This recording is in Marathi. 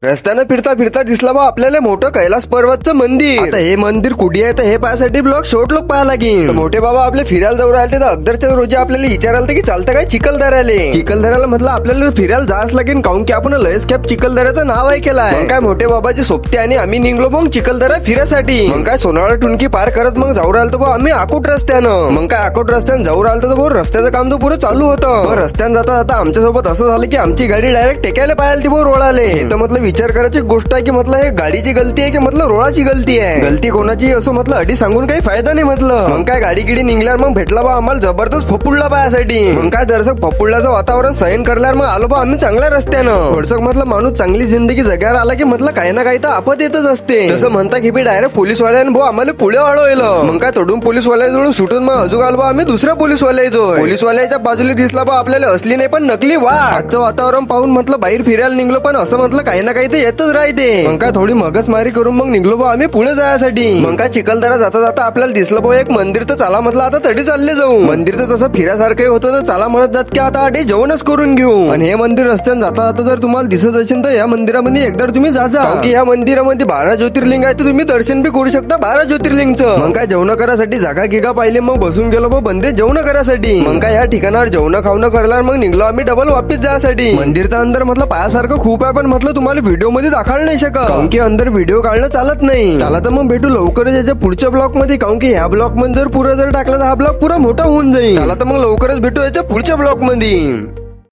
रस्त्यानं फिरता फिरता दिसला बा आपल्याला मोठं कैलास पर्वतचं मंदिर. आता हे मंदिर कुठे आहे तर हे पाहायसाठी ब्लॉग शॉर्ट लोक पाहा लागेल. तर मोठे बाबा आपले फिरायला जाऊ राहिले तर अगदरच्या रोजी आपल्याला विचारायला की चालतं काय चिखलदऱ्याला. चिखलदऱ्याला म्हटलं आपल्याला फिरायला जायच लागेल काऊन की आपण लयस कॅप चिखलदऱ्याचं नाव ऐकलंय. मग काय मोठे बाबाचे सोबते आणि आम्ही निघलो मग चिखलदरा फिरायसाठी. मग काय सोनाळा टुनकी पार करत मग जाऊ राहिलो भाऊ आम्ही आकोट रस्त्यानं. मग काय आकोट रस्त्यानं जाऊ राहिलो तर भाऊ रस्त्याचं काम तर पुरं चालू होतं. रस्त्यानं जाता जाता आमच्यासोबत असं झालं की आमची गाडी डायरेक्ट टेकायला पाहायला ती भाऊ रोडाले. तर म्हटलं विचार करायची गोष्ट आहे की म्हटलं हे गाडीची गलती आहे की म्हटलं रोडाची गलती आहे. गलती कोणाची असं म्हटलं अडी सांगून काही फायदा नाही म्हटलं. मग काय गाडी गिडी निघल्यावर मग भेटला बा आम्हाला जबरदस्त फपुडला पायासाठी. मग काय जरसं फपुडल्याचं वातावरण सहन करल्यावर मग आलो बा आम्ही चांगल्या रस्त्यानं. थोडसं म्हटलं माणूस चांगली जिंदगी जगायला आला की म्हटलं काही ना काही तर आपत येतच असते. तसं म्हणता की बी डायरेक्ट पोलीसवाल्यानं भाऊ आम्हाला पुढे वळवलं. मग काय तोडून पोलीसवाल्याजवळून सुटून मग अजून आलो बा आम्ही दुसऱ्या पोलीसवाल्या येतो. पोलीसवाल्याच्या बाजूला दिसला बा आपल्याला असली नाही पण नकली वा. आजचं वातावरण पाहून म्हटलं बाहेर फिरायला निघलो पण असं म्हटलं काही ना काही ते येतच राहते. मग काय थोडी मगजमारी करून मग निघलो बा आम्ही पुढे जायसाठी. मग काय चिखलदरा जाता जाता आपल्याला दिसलं बा एक मंदिर तर चला म्हटलं आता तरी चालले जाऊ. मंदिर तर तसं फिरासारखं होतं तर चला म्हणत जात की आता आधी जेवणच करून घेऊ. आणि हे मंदिर रस्त्याने जाता जाता जर तुम्हाला दिसत असेल तर या मंदिरामध्ये एकदा तुम्ही जा की या मंदिरामध्ये 12 ज्योतिर्लिंग आहे तर तुम्ही दर्शन बी करू शकता 12 ज्योतिर्लिंगचं. मग काय जेवण करायसाठी जागा गिगा पाहिले मग बसून गेलो बा बंदे जेवण करायसाठी. मग काय या ठिकाणावर जेवण खावणं करल्यावर मग निघलो आम्ही डबल वापस जायसाठी. मंदिरचा अंदर म्हटलं पायासारखं खूप आहे पण म्हटलं तुम्हाला व्हिडिओ मध्ये दाखवलं नाही शकत काऊन की अंदर व्हिडिओ काढणं चालत नाही. चला तर मग भेटू लवकरच याच्या पुढच्या ब्लॉग मध्ये काऊन की ह्या ब्लॉग मध्ये जर पुरा जर टाकला तर हा ब्लॉग पुरा मोठा होऊन जाईल. चला तर मग लवकरच भेटू याच्या पुढच्या ब्लॉग मध्ये.